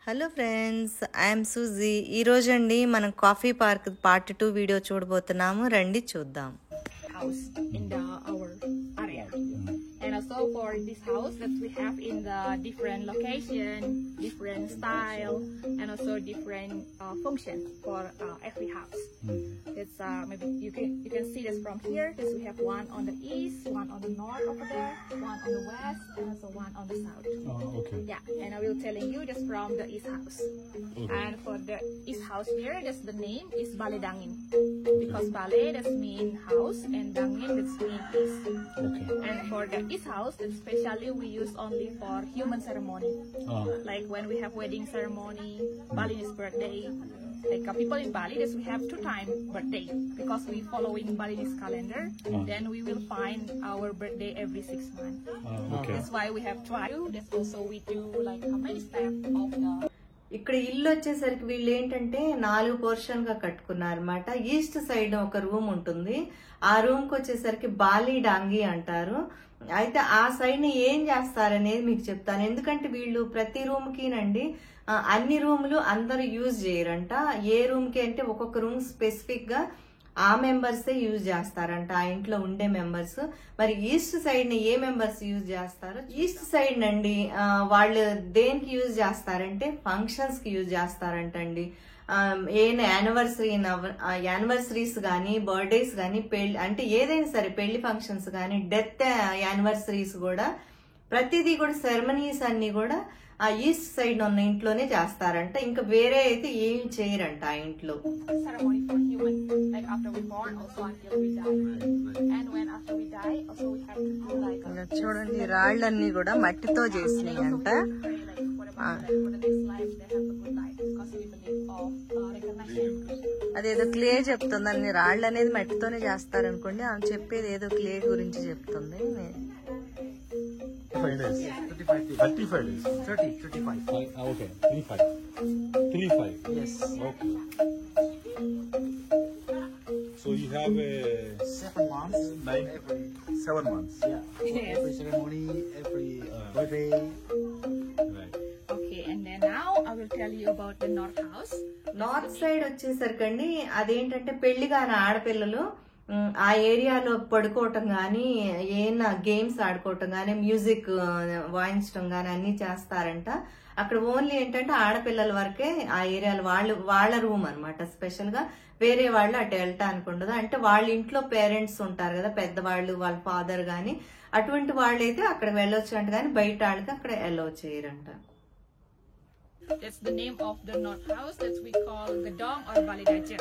Hello friends, I'm suji. ఈరోజు అండి మనం కాఫీ పార్క్ పార్ట్ 2 వీడియో చూడబోతున్నాము. రండి చూద్దాం. House in our area. And also for this house that we have in the different location, different style, and also different function for every house. It's maybe you can see this from here. This we have one on the east, one on the north over there, one on the west, and also one on the south. Okay. Yeah, and I will telling you just from the east house. Okay. And for the east house here, that's the name is Balai Dangin, because Balai that's mean house and Dangin that's mean east. Okay. And for the east house, especially we use only for human ceremony, like when we have wedding ceremony, Balinese birthday. Like people in Bali, we have 2 times birthday because we following Balinese calendar. Then we will find our birthday every 6 months. Okay. That's why we have trial. That's also we do like how many steps of the. ఇక్కడ ఇల్లు వచ్చేసరికి వీళ్ళు ఏంటంటే 4 portion గా కట్టుకున్నారన్నమాట. East side ఒక room ఉంటుంది. ఆ room కి వచ్చేసరికి బాలి డాంగి అంటారు. అయితే ఆ సైడ్ ని ఏం చేస్తారనేది మీకు చెప్తాను. ఎందుకంటే వీళ్ళు ప్రతి రూమ్ కి నండి అన్ని రూములు అందరూ యూజ్ చేయరంట. ఏ రూమ్ కి అంటే ఒక్కొక్క రూమ్ స్పెసిఫిక్ గా ఆ మెంబర్సే యూజ్ చేస్తారంట, ఆ ఇంట్లో ఉండే మెంబర్స్. మరి ఈస్ట్ సైడ్ ని ఏ మెంబర్స్ యూజ్ చేస్తారు? ఈస్ట్ సైడ్ నండి వాళ్ళు దేనికి యూజ్ చేస్తారంటే ఫంక్షన్స్ కి యూజ్ చేస్తారంటండి. యానివర్సరీస్ గానీ, బర్త్డేస్ గానీ, పెళ్లి అంటే ఏదైనా సరే పెళ్లి ఫంక్షన్స్ గానీ, డెత్ యానివర్సరీస్ కూడా ప్రతిదీ కూడా సెరమనీస్ అన్ని కూడా ఆ ఈస్ట్ సైడ్ ఉన్న ఇంట్లోనే చేస్తారంట. ఇంకా వేరే అయితే ఏం చేయరంట ఆ ఇంట్లో. Ceremony for human, like after we born, also until we die, and when after we die, also we have to do like. చూడండి, రాళ్ళన్నీ కూడా మట్టితో చేసినాయి అంట. అదేదో క్లే చెప్తుంది, అన్ని రాళ్ళు అనేది మట్టితోనే చేస్తారనుకోండి. ఆమె చెప్పేది ఏదో క్లే గురించి చెప్తుంది. 35 days. 35 days. 35. Okay. 35. Yes. Okay. So you have 7 months. 7 months. Yeah. Every ceremony, every birthday. Right. Okay, and then now I will tell you about the north house. North side వచ్చేసరికండి అదేంటంటే పెళ్లి కాని ఆడపిల్లలు ఆ ఏరియాలో పడుకోవటం గానీ, ఏమైనా గేమ్స్ ఆడుకోవటం గానీ, మ్యూజిక్ వాయించడం గానీ అన్ని చేస్తారంట. అక్కడ ఓన్లీ ఏంటంటే ఆడపిల్లల వరకే ఆ ఏరియాలో వాళ్ళ రూమ్ అనమాట. స్పెషల్ గా వేరే వాళ్ళు అటు వెళ్ళటానికి ఉండదు. అంటే వాళ్ళ ఇంట్లో పేరెంట్స్ ఉంటారు కదా, పెద్దవాళ్ళు, వాళ్ళ ఫాదర్ గానీ, అటువంటి వాళ్ళైతే అక్కడ వెళ్ళొచ్చు అంట. కానీ బయట వాళ్ళకి అక్కడ allow చేయరంట. That's the name of the north house that we call Gedong or Balai Daja,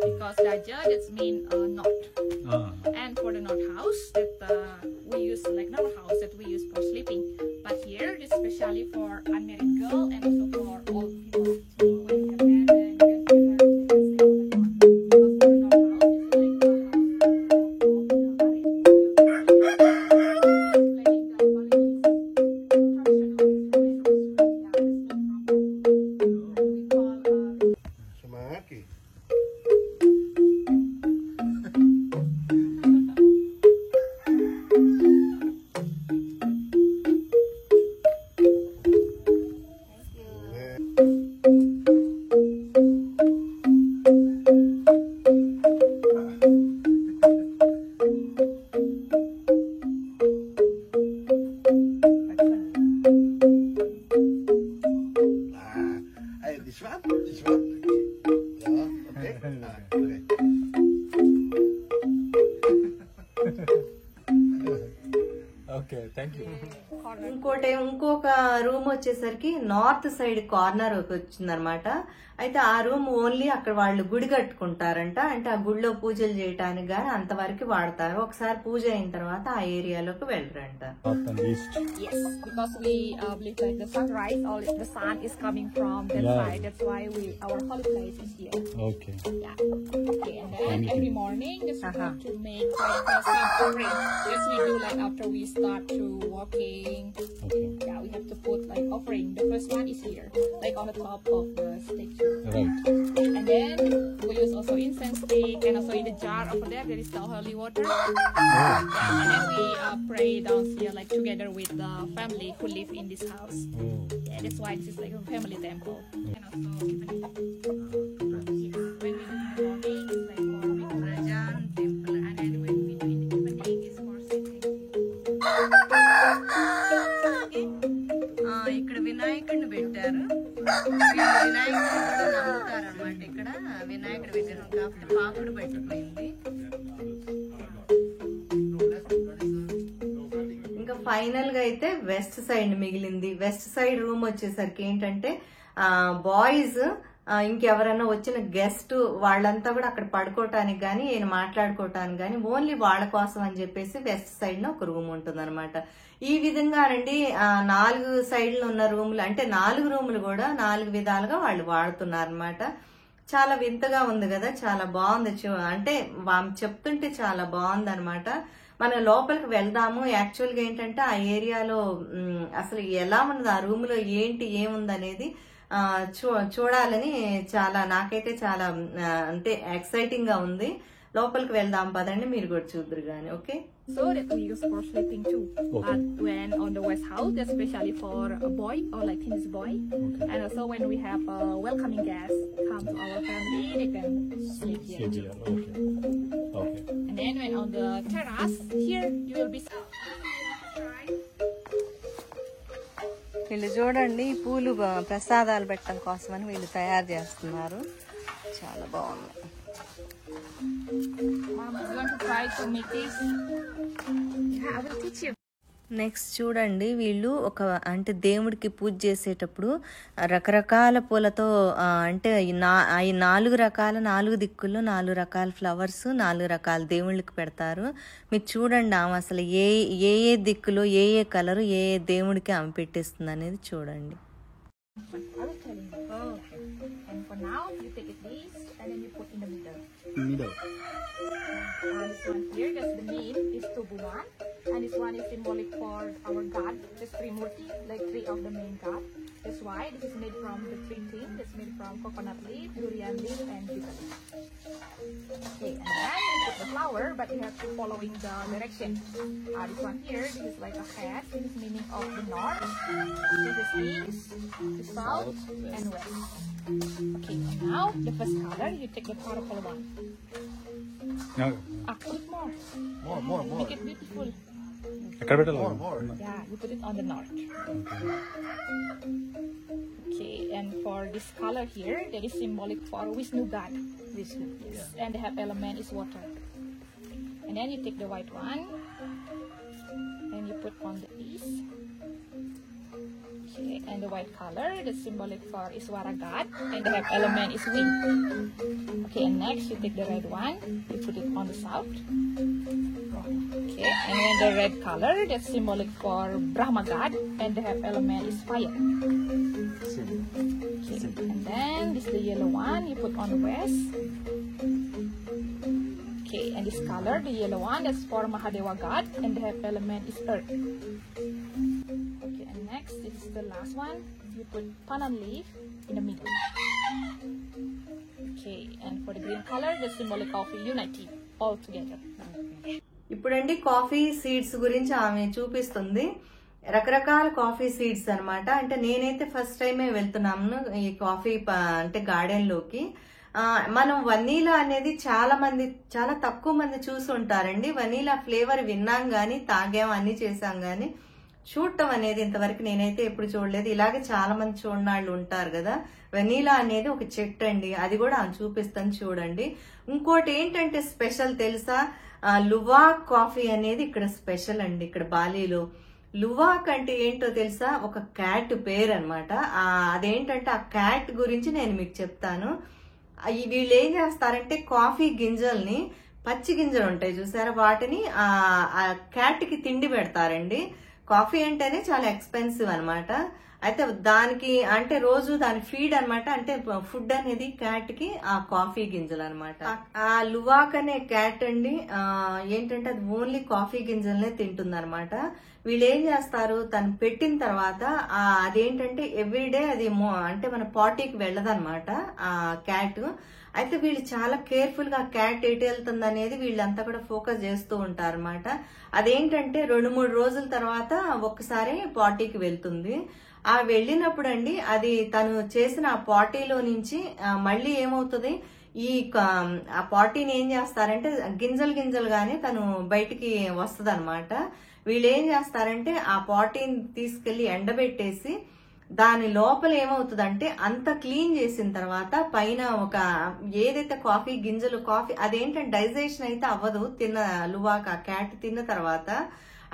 because Daja that's mean north. And for the north house that we use like normal house that we use for sleeping, but here it's especially for unmarried girl and also for old people. When we have This one? Yeah, okay. Okay. Thank you. ఇంకొక room వచ్చేసరికి north side corner వచ్చిందనమాట. అయితే ఆ room only అక్కడ వాళ్ళు గుడి కట్టుకుంటారంట. అంటే ఆ గుడిలో పూజలు చేయటానికి గానీ అంతవరకు వాడతారు. ఒకసారి పూజ అయిన తర్వాత ఆ ఏరియాలోకి వెళ్ళరంట. North and east. Yes, because we believe like the sunrise or the sun is coming from that side. That's why our holy place is here. Okay. Yeah. Okay, and then every morning just we have to make like a seed offering. Yes, we do like after we start to walking. Okay. Yeah, we have to put like offering. The first one is here, like on the top of the statue. Right. And then we use also incense stick, and also in the jar over there is the holy water. And then we pray down here like together with the family who live in this house. Yeah, that's why this is like a family temple. And also evening. Yes, when we do in the morning, it's like for Vikrajan temple, and then when we do in the evening, it's for sitting. ఇక్కడ వినాయకుడిని పెట్టారు. వినాయకుడు కూడా నమ్ముతారు అన్నమాట. ఇక్కడ వినాయకుడి విగ్రహం కాకపోతే పాకుడు పెట్టిపోయింది. ఇంకా ఫైనల్ గా అయితే వెస్ట్ సైడ్ మిగిలింది. వెస్ట్ సైడ్ రూమ్ వచ్చేసరికి ఏంటంటే బాయ్స్ ఇంకెవరైనా వచ్చిన గెస్ట్ వాళ్ళంతా కూడా అక్కడ పడుకోవటానికి గానీ ఈయన మాట్లాడుకోవటానికి గానీ ఓన్లీ వాళ్ళ కోసం అని చెప్పేసి వెస్ట్ సైడ్ లో ఒక రూమ్ ఉంటుంది అనమాట. ఈ విధంగానండి 4 సైడ్లు ఉన్న రూములు అంటే 4 రూములు కూడా 4 విధాలుగా వాళ్ళు వాడుతున్నారు అనమాట. చాలా వింతగా ఉంది కదా, చాలా బాగుంది. అంటే చెప్తుంటే చాలా బాగుంది అనమాట. మనం లోపలికి వెళ్దాము. యాక్చువల్ గా ఏంటంటే ఆ ఏరియాలో అసలు ఎలా ఉన్నది, ఆ రూమ్ లో ఏంటి ఏముంది అనేది చూడాలని చాలా నాకైతే చాలా అంటే ఎక్సైటింగ్ గా ఉంది. లోపలికి వెళ్దాం పదండి, మీరు కూడా చూద్దరు గాని. Okay, So that we use for sleeping too. Okay. When on the West House, that's especially for a boy or like teenage boy. Okay. And also when we have welcoming guests come to our family, they can sleep here. Sit here. Okay. Okay. And then when on the terrace, here you will be. వీళ్ళు చూడండి, పూలు ప్రసాదాలు పెట్టడం కోసమని వీళ్ళు తయారు చేస్తున్నారు. చాలా బాగుంది. Mom, you want to try to make this? Yeah, I will teach you. Next చూడండి, వీళ్ళు అంటే దేవుడికి పూజ చేసేటప్పుడు రకరకాల పూలతో అంటే ఈ 4 రకాల 4 దిక్కుల్లో 4 రకాల ఫ్లవర్స్ 4 రకాల దేవుళ్ళకి పెడతారు. మీరు చూడండి ఆమె అసలు ఏ దిక్కులో ఏ కలరు ఏ దేవుడికి ఆమె పెట్టేస్తుంది అనేది చూడండి. I will tell you. Okay. And for now, you take it this, and then you put in the middle. Middle. This one here, that's the name, is Tubuan. And this one is symbolic for our God, the Trimurti, like 3 of the main God. That's why this is made from the 3 things. It's made from coconut leaf, durian leaf, and bitter leaf. Okay, and then you put the flower, but you have to following the direction. This one here, this is like a hat. This is meaning of the north. This is east, the south, and west. Okay, and now the first color, you take the purple one. Now, Put more. More. Make it beautiful. ఎక్కడ పెట్టాలి? More. Yeah, you put it on the north. Okay, and for this color here, that is symbolic for Vishnu God. Vishnu. Yes. And the half element is water. And then you take the white one, and you put on the east. Okay, and the white color, that's symbolic for Iswara God, and the half element is wind. Okay, and next you take the red one, you put it on the south. Okay, and then the red color, that's symbolic for Brahma God, and the half element is fire. Okay, and then this the yellow one, you put on the west. Okay, and this color, the yellow one, that's for Mahadeva God, and the half element is earth. Okay, and next, this is the last one, you put pandan leaf in the middle. Okay, and for the green color, the symbolic of unity, all together. ఇప్పుడండి coffee seeds గురించి ఆమె చూపిస్తుంది. రకరకాల coffee seeds అన్నమాట. అంటే నేనైతే first టైమే వెళ్తున్నాను ఈ కాఫీ అంటే గార్డెన్ లోకి. మనం వనీలా అనేది చాలా తక్కువ మంది చూసి ఉంటారండి. వనీలా ఫ్లేవర్ విన్నాం గానీ, తాగాం, అన్ని చేసాం గానీ చూడటం అనేది ఇంతవరకు నేనైతే ఎప్పుడు చూడలేదు. ఇలాగే చాలా మంది చూడని వాళ్ళు ఉంటారు కదా. వెనీలా అనేది ఒక చెట్టు అండి, అది కూడా చూపిస్తాను చూడండి. ఇంకోటి ఏంటంటే స్పెషల్ తెలుసా, లువాక్ కాఫీ అనేది ఇక్కడ స్పెషల్ అండి. ఇక్కడ బాలీలో లువాక్ అంటే ఏంటో తెలుసా, ఒక క్యాట్ పేరు అనమాట. అదేంటంటే ఆ క్యాట్ గురించి నేను మీకు చెప్తాను. వీళ్ళు ఏం చేస్తారంటే కాఫీ గింజల్ని, పచ్చి గింజలు ఉంటాయి చూసారా, వాటిని ఆ క్యాట్ కి తిండి పెడతారండి. కాఫీ అంటేనే చాలా ఎక్స్పెన్సివ్ అనమాట. అయితే దానికి అంటే రోజు దాని ఫీడ్ అనమాట, అంటే ఫుడ్ అనేది క్యాట్ కి ఆ కాఫీ గింజలు అనమాట. ఆ లువాక్ అనే క్యాట్ అండి ఏంటంటే అది ఓన్లీ కాఫీ గింజలనే తింటుంది అనమాట. వీళ్ళు ఏం చేస్తారు, తను పెట్టిన తర్వాత అదేంటంటే ఎవ్రీడే అది అంటే మన పార్టీకి వెళ్ళదన్నమాట ఆ క్యాట్. అయితే వీళ్ళు చాలా కేర్ఫుల్ గా క్యాట్ ఎటు వెళ్తుంది అనేది వీళ్ళంతా కూడా ఫోకస్ చేస్తూ ఉంటారు అనమాట. అదేంటంటే 2-3 రోజుల తర్వాత ఒక్కసారి పార్టీకి వెళ్తుంది. ఆ వెళ్ళినప్పుడు అండి అది తను చేసిన ఆ పార్టీలో నుంచి మళ్ళీ ఏమవుతుంది, ఆ పార్టీని ఏం చేస్తారంటే గింజలుగానే తను బయటికి వస్తుంది అనమాట. వీళ్ళు ఏం చేస్తారంటే ఆ పార్టీని తీసుకెళ్లి ఎండబెట్టేసి దాని లోపల ఏమవుతుందంటే అంత క్లీన్ చేసిన తర్వాత పైన ఒక ఏదైతే కాఫీ అదేంటంటే డైజెషన్ అయితే అవ్వదు లువాక్ ఆ క్యాట్ తిన్న తర్వాత.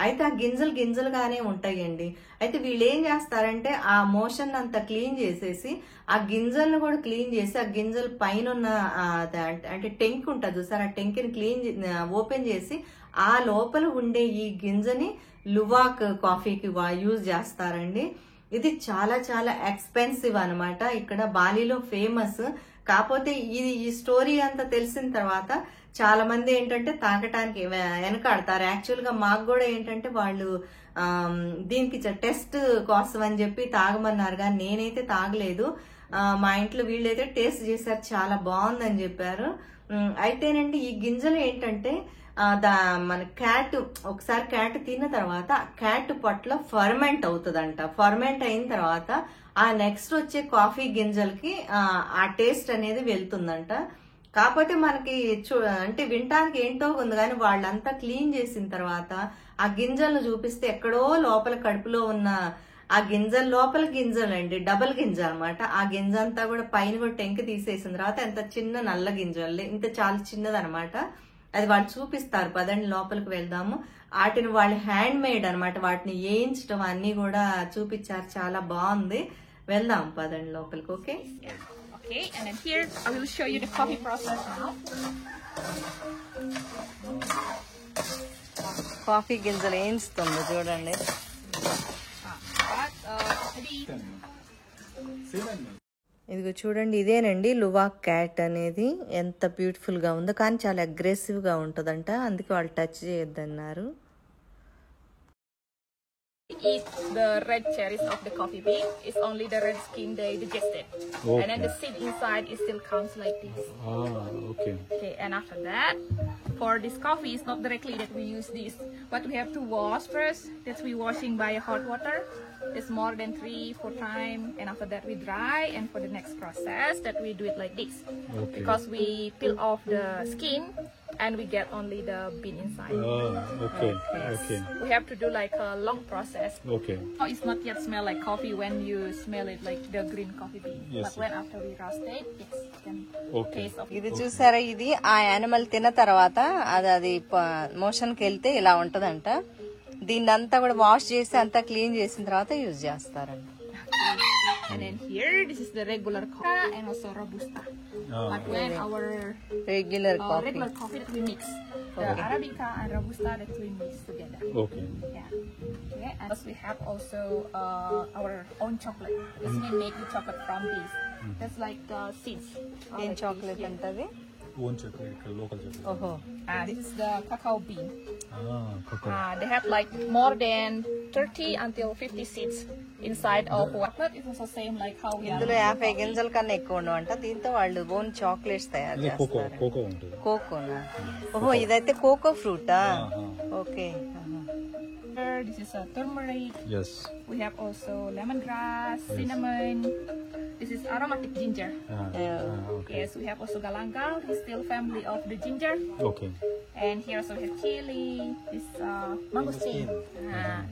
అయితే ఆ గింజలుగానే ఉంటాయండి. అయితే వీళ్ళు ఏం చేస్తారంటే ఆ మోషన్ అంతా క్లీన్ చేసేసి ఆ గింజలను కూడా క్లీన్ చేసి ఆ గింజల పైన ఉన్న అంటే టెంక్ ఉంటుంది చూసారు, ఆ టెంక్ని ఓపెన్ చేసి ఆ లోపల ఉండే ఈ గింజని లువాక్ కాఫీకి యూజ్ చేస్తారండి. ఇది చాలా చాలా ఎక్స్పెన్సివ్ అనమాట, ఇక్కడ బాలీలో ఫేమస్. కాకపోతే ఈ స్టోరీ అంతా తెలిసిన తర్వాత చాలా మంది ఏంటంటే తాగటానికి వెనకాడతారు. యాక్చువల్ గా మాకు కూడా ఏంటంటే వాళ్ళు దీనికి టెస్ట్ కోసం అని చెప్పి తాగమన్నారు, కానీ నేనైతే తాగలేదు. మా ఇంట్లో వీళ్ళైతే టేస్ట్ చేశారు, చాలా బాగుందని చెప్పారు. అయితేనండి ఈ గింజలు ఏంటంటే మన క్యాట్ ఒకసారి క్యాట్ తిన్న తర్వాత క్యాట్ పొట్ల ఫర్మెంట్ అవుతుందంట. ఫర్మెంట్ అయిన తర్వాత ఆ నెక్స్ట్ వచ్చే కాఫీ గింజలకి ఆ టేస్ట్ అనేది వెళ్తుందంట. కాకపోతే మనకి అంటే వినటానికి ఏంటో ఉంది, కానీ వాళ్ళంతా క్లీన్ చేసిన తర్వాత ఆ గింజలను చూపిస్తే ఎక్కడో లోపల కడుపులో ఉన్న ఆ గింజల లోపల గింజలండి, డబల్ గింజ అనమాట. ఆ గింజ అంతా కూడా పైన కూడా టెంక తీసేసిన తర్వాత ఎంత చిన్న నల్ల గింజలు, ఇంత చాలా చిన్నదనమాట. అది వాళ్ళు చూపిస్తారు, పదండి లోపలికి వెళ్దాము. వాటిని వాళ్ళు హ్యాండ్ మేడ్ అనమాట, వాటిని వేయించడం అన్ని కూడా చూపించారు, చాలా బాగుంది. వెళ్దాం పదండి లోపలికి. Okay Okay, and then here I will show you the coffee process now. Coffee గింజలు వేయించుతుంది చూడండి. ఇదిగో చూడండి, ఇదేనండి లువాక్ క్యాట్ అనేది. ఎంత బ్యూటిఫుల్ గా ఉందో, కానీ చాలా అగ్రెసివ్ గా ఉంటుందంట, అందుకే వాళ్ళు touch చేయొద్దన్నారు. Eat the red cherries of the coffee bean. It's only the red skin they digested, and then the seed inside it still comes like this. Okay. Okay, and after that, for this coffee, it's not directly that we use this, but we have to wash first. That's we washing by hot water. It's more than 3-4 times, and after that we dry. And for the next process, that we do it like this, because we peel off the skin and we get only the bean inside. Okay. We have to do like a long process. Okay. Oh, it's not yet smell like coffee when you smell it like the green coffee bean. Yes, But when after we roast it, yes, you can taste of it. ఇది చూసారా, ఇది ఆ animal తిన్న తర్వాత అది motion కి వెళ్తే ఇలా ఉంటదంట. దీన్ని అంతా కూడా వాష్ చేసి అంతా క్లీన్ చేసిన తర్వాత యూజ్ చేస్తారంట. And then here, this is the regular coffee and also robusta. But when our regular coffee, regular coffee that we mix, the Arabica and robusta that we mix together. Okay. Yeah. Okay. And we have also our own chocolate. This we make the chocolate from this. That's like the seeds. ఏం chocolate అంటది? Own chocolate, local chocolate. ఓహో, This is the cacao bean. Cocoa. They have like more than 30 until 50 seeds inside of chocolate. It's also same like how we ఇందులో are. 50 గింజల కన్నా ఎక్కువ ఉండవంట. దీంతో వాళ్ళు own chocolates తయారు ఇది చేస్తారు. కోకో ఉంటుంది. కోకోనా? ఓహో, ఇదైతే కోకో ఫ్రూటా? Okay. This is a turmeric. Yes. We have also lemongrass, cinnamon. This is aromatic ginger. Okay. Yes, we have also galangal. It's still family of the ginger. Okay. And here also we have chili. This mangosteen.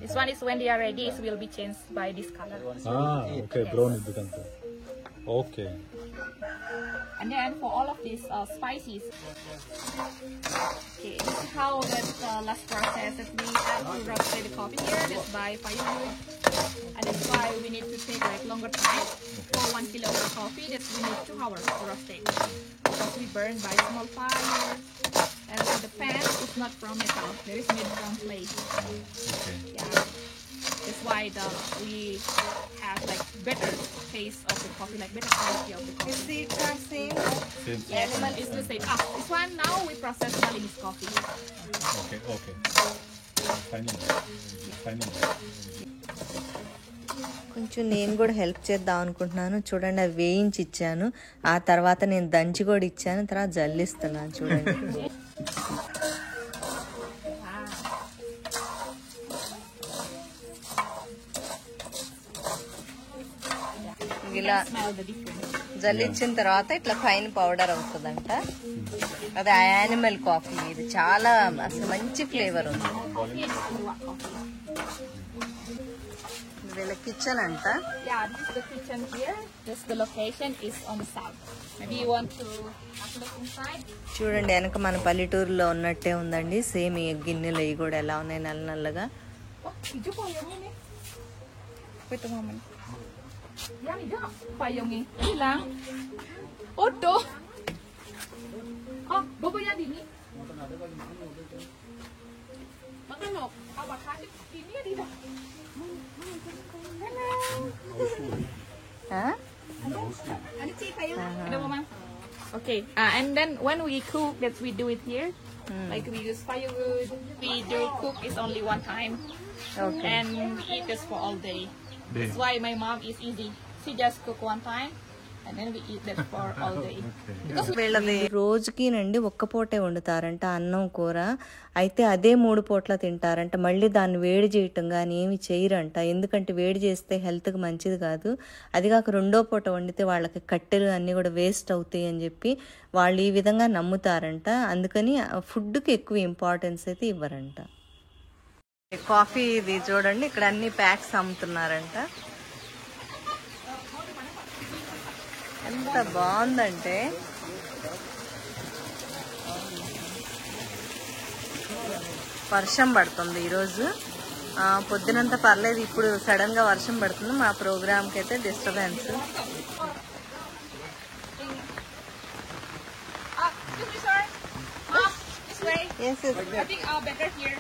This one is when they are ready, it will be changed by this color. Okay. Brown it becomes. Okay. And then for all of these spices, okay, this is how that last process that we have to roast the coffee here. That's by firewood, and that's why we need to take like longer time. For 1 kilo of coffee, that's we need 2 hours to roast it, because we burn by small fire. And the pan is not from metal; there is made from clay. Okay. Yeah. That's why we have like better taste of the coffee, like better quality of the coffee. Same. Yes, it's the same. This one now we process Balinese coffee. Okay. కొంచెం నేను కూడా help చేద్దాం అనుకుంటున్నాను. చూడండి, అవి వేయించి ఇచ్చాను, ఆ తర్వాత నేను దంచి కూడా ఇచ్చాను, తర్వాత జల్లిస్తున్నాను. చూడండి, ఇలా జల్లించిన తర్వాత ఇట్లా ఫైన్ పౌడర్ అవుతుందంట. అది యానిమల్ కాఫీ. ఇది చాలా అసలు మంచి ఫ్లేవర్ ఉంది. వీళ్ళ కిచెన్ అంట. Yeah, this is the kitchen here. This the location is on the south. Maybe you want to have a look inside. చూడండి, వెనక మన పల్లెటూరులో ఉన్నట్టే ఉందండి. సేమ్ ఈ గిన్నెలు ఇవి కూడా ఎలా ఉన్నాయి, నల్ల నల్లగా. Oh, hijau payung ini. Wait a moment. Yang hijau payung ini. Hilang. Oh, tuh. Oh, bukunya dini. Makan loh. Apakah ini ya tidak? Okay, and then when we cook, that we do it here. Like we use firewood. We do cook is only one time, Okay. and we eat this for all day. That's why my mom is easy. She just cook one time, and then we eat that for all day. వీళ్ళది రోజుకి నండి ఒక్క పూటే వండుతారంట అన్నం కూర. అయితే అదే 3 పూట్ల తింటారంట. మళ్ళీ దాన్ని వేడి చేయటం కానీ ఏమి చేయరంట. ఎందుకంటే వేడి చేస్తే హెల్త్కి మంచిది కాదు. అది కాక 2వ పూట వండితే వాళ్ళకి కట్టెలు అన్నీ కూడా వేస్ట్ అవుతాయి అని చెప్పి వాళ్ళు ఈ విధంగా నమ్ముతారంట. అందుకని ఫుడ్కి ఎక్కువ ఇంపార్టెన్స్ అయితే ఇవ్వరంట. కాఫీ ఇది చూడండి, ఇక్కడ అన్ని ప్యాక్స్ అమ్ముతున్నారంట. ఎంత బాగుందంటే వర్షం పడుతుంది ఈరోజు. పొద్దునంతా పర్లేదు, ఇప్పుడు సడన్ గా వర్షం పడుతుంది. మా ప్రోగ్రామ్ కి అయితే disturbance. Excuse me, sir. Mom, this way. I think better here.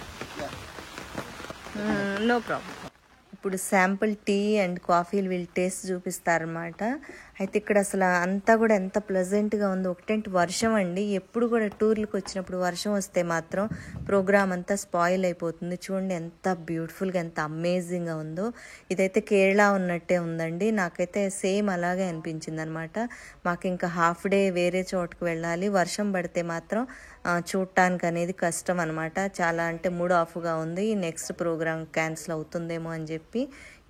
No problem. ఇప్పుడు శాంపుల్ టీ అండ్ కాఫీలు వీళ్ళు టేస్ట్ చూపిస్తారనమాట. అయితే ఇక్కడ అసలు అంతా కూడా ఎంత ప్లెజెంట్గా ఉందో. ఒకటేంటి వర్షం అండి. ఎప్పుడు కూడా టూర్లకు వచ్చినప్పుడు వర్షం వస్తే మాత్రం ప్రోగ్రామ్ అంతా స్పాయిల్ అయిపోతుంది. చూడండి ఎంత బ్యూటిఫుల్గా, ఎంత అమేజింగ్గా ఉందో. ఇదైతే కేరళ ఉన్నట్టే ఉందండి. నాకైతే సేమ్ అలాగే అనిపించింది అనమాట. మాకు ఇంకా హాఫ్ డే వేరే చోటుకు వెళ్ళాలి. వర్షం పడితే మాత్రం చూడటానికి అనేది కష్టం అనమాట. చాలా అంటే మూడ్ ఆఫ్గా ఉంది. నెక్స్ట్ ప్రోగ్రామ్ క్యాన్సిల్ అవుతుందేమో అని చెప్పి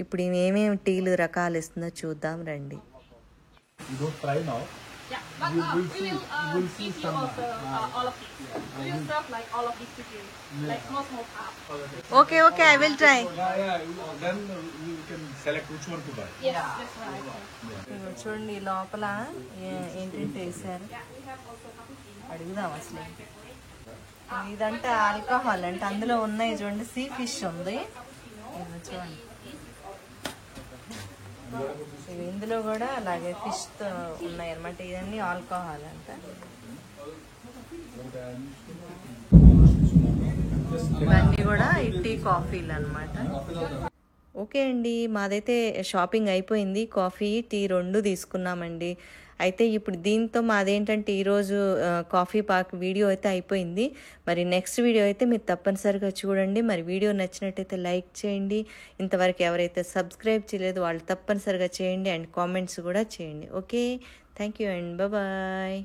ఇప్పుడు ఏమేమి టీలు రకాలు ఇస్తుందో చూద్దాం రండి. You don't try now. Yeah, but we will give you also all of these. We will serve like all of these to you, like small cup. Okay okay, I will try. Then you can select which one to buy. Yes, that's right. చూడండి లోపల ఏంటంటే వేసారు. అడుగుదాం అసలు. ఇదంటే alcohol అంటే అందులో ఉన్నాయి. చూడండి, సీ ఫిష్ ఉంది. చూడండి, ఇందులో కూడా అలాగే ఫిష్ తో ఉన్నాయి అనమాట. ఇవన్నీ ఆల్కహాల్ అంట. ఇవన్నీ కూడా ఈ టీ కాఫీలు అనమాట. ఓకే అండి, మాదైతే షాపింగ్ అయిపోయింది. కాఫీ టీ 2 తీసుకున్నామండి. అయితే ఇప్పుడు దీంతో మాదేంటంటే ఈరోజు కాఫీ పార్క్ వీడియో అయితే అయిపోయింది. మరి నెక్స్ట్ వీడియో అయితే మీరు తప్పనిసరిగా చూడండి. మరి వీడియో నచ్చినట్టయితే లైక్ చేయండి. ఇంతవరకు ఎవరైతే సబ్స్క్రైబ్ చేయలేదు వాళ్ళు తప్పనిసరిగా చేయండి అండ్ కామెంట్స్ కూడా చేయండి. Okay, thank you and bye.